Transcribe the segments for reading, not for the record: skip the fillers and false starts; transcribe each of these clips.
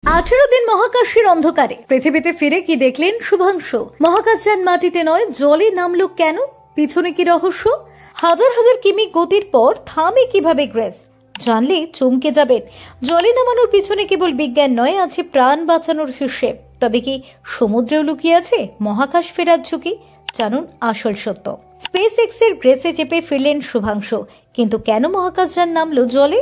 18 দিন মহাকাশের অন্ধকারে পৃথিবীতে ফিরে কি দেখলেন শুভাংশু? মহাকাশযান মাটিতে নয় জলে নামলো কেন? পিছনে কি রহস্য? হাজার হাজার কিমি গতির পর থামে কিভাবে গ্রেস? জানলে চমকে যাবেন। জলে নামানোর পিছনে কেবল বিজ্ঞান নয়, আছে প্রাণ বাঁচানোর হিসেব। তবে কি সমুদ্রেও লুকিয়ে আছে মহাকাশ ফেরার ঝুঁকি? জানুন আসল সত্য। স্পেস এক্স এর গ্রেসে চেপে ফিরলেন শুভাংশু, কিন্তু কেন মহাকাশযান নামলো জলে?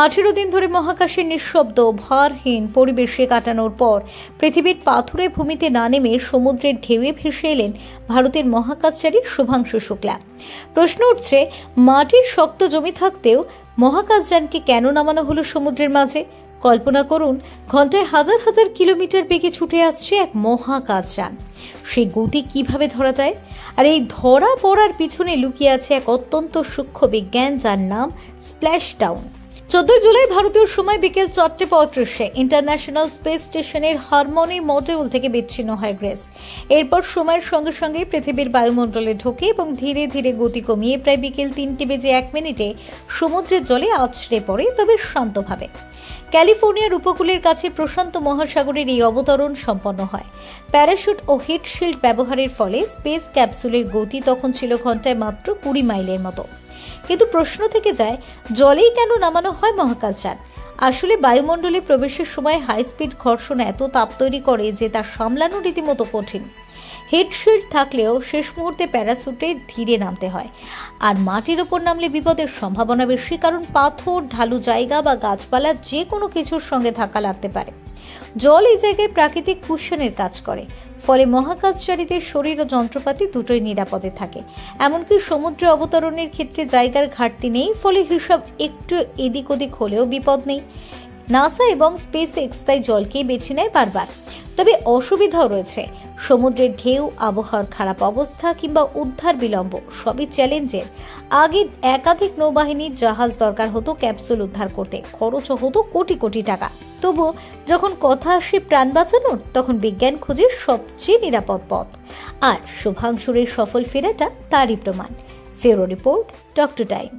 18 দিন ধরে মহাকাশের নিঃশব্দ ভারহীন পরিবেশে কাটানোর পর পৃথিবীর পাথুরে ভূমিতে না নেমে সমুদ্রের ঢেউয়ে ভেসে এলেন ভারতের মহাকাশচারী শুভাংশু শুক্লা। প্রশ্ন উঠছে, মাটির শক্ত জমি থাকতেও মহাকাশযানকে কেন নামানো হলো সমুদ্রের মাঝে? কল্পনা করুন, ঘন্টায় হাজার হাজার কিলোমিটার বেগে ছুটে আসছে এক মহাকাশযান। সেই গতি কিভাবে ধরা যায়? আর এই ধরা পড়ার পিছনে লুকিয়ে আছে এক অত্যন্ত সূক্ষ্ম বিজ্ঞান, যার নাম স্প্ল্যাশ ডাউন। 14 জুলাই ভারতীয় সময় বিকেল 4:35 ইন্টারন্যাশনাল স্পেস স্টেশনের হারমনি মডিউল থেকে বিচ্ছিন্ন হয় গ্রেস। এরপর সময়ের সঙ্গে সঙ্গে পৃথিবীর বায়ুমণ্ডলে ঢোকে এবং ধীরে ধীরে গতি কমিয়ে প্রায় বিকেল 3:01 সমুদ্রের জলে আছড়ে পড়ে, তবে শান্তভাবে। ক্যালিফোর্নিয়ার উপকূলের কাছে প্রশান্ত মহাসাগরের এই অবতরণ সম্পন্ন হয়। প্যারাশুট ও হিট শিল্ড ব্যবহারের ফলে স্পেস ক্যাপসুলের গতি তখন ছিল ঘন্টায় মাত্র 20 মাইলের মতো। কিন্তু প্রশ্ন থেকে যায়, জলেই কেন নামানো হয় মহাকাশযান? আসলে বায়ুমণ্ডলে প্রবেশের সময় হাই স্পিড ঘর্ষণ এত তাপ তৈরি করে যে তা সামলানো রীতিমতো কঠিন। হেডশিল্ড থাকলেও শেষ মুহূর্তে প্যারাসুটে ধীরে নামতে হয়। আর মাটির ওপর নামলে বিপদের সম্ভাবনা বেশি, কারণ পাথর, ঢালু জায়গা বা গাছপালা যে কোনো কিছুর সঙ্গে ধাক্কা লাগতে পারে। জল এই জায়গায় প্রাকৃতিক কুশনের কাজ করে, ফলে মহাকাশচারীদের শরীর ও যন্ত্রপাতি দুটোই নিরাপদে থাকে। এমনকি সমুদ্রে অবতরণের ক্ষেত্রে জায়গার ঘাটতি নেই, ফলে হিসাব একটু এদিক ওদিক হলেও বিপদ নেই। নাসা এবং স্পেস এক্স তাই জলকেই বেছে নেয় বারবার। তবে অসুবিধাও রয়েছে। সমুদ্রের ঢেউ, আবহাওয়ার খারাপ অবস্থা কিংবা উদ্ধার বিলম্ব সবই চ্যালেঞ্জের। আগে একাধিক নৌবাহিনীর জাহাজ দরকার হতো ক্যাপসুল উদ্ধার করতে, খরচও হতো কোটি কোটি টাকা। তবুও যখন কথা আসে প্রাণ বাঁচানোর, তখন বিজ্ঞান খোঁজে সবচেয়ে নিরাপদ পথ। আর শুভাংশুর সফল ফেরাটা তারই প্রমাণ। ফেরো রিপোর্ট, ডক্টর টাইম।